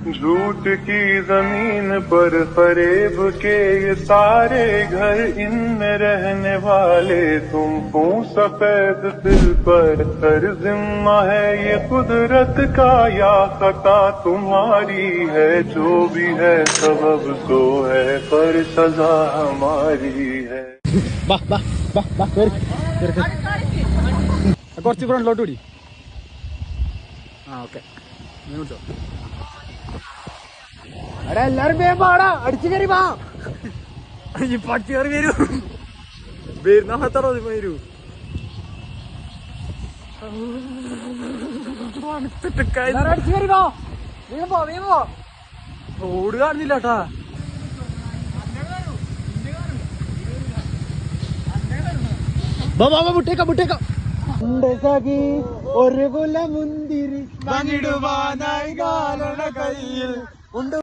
झूठ की जमीन पर फरेब के ये सारे घर, इनमें रहने वाले तुमको सफेद दिल पर हर जिम्मा है ये कुदरत का या खता तुम्हारी है। जो भी है सबब तो है पर सजा हमारी है। കുറച്ച് ഫ്രണ്ടിലോട്ട് കൂടി. ഓക്കെ എടാ എല്ലാരും വേഗം പാടാ, അടിച്ചു കയറി വാ. ഈ പട്ടി കയറി വരൂ, വരുന്ന വരൂ. അടിച്ചു കയറി വാ, വേഗം പോ വേഗം പോ. റോഡ് കാണുന്നില്ല കേട്ടാ. മുട്ടേക്കാം ഒരു കുല മുന്തിരി വാങ്ങിടുവാനായി കയ്യിൽ ഉണ്ട്.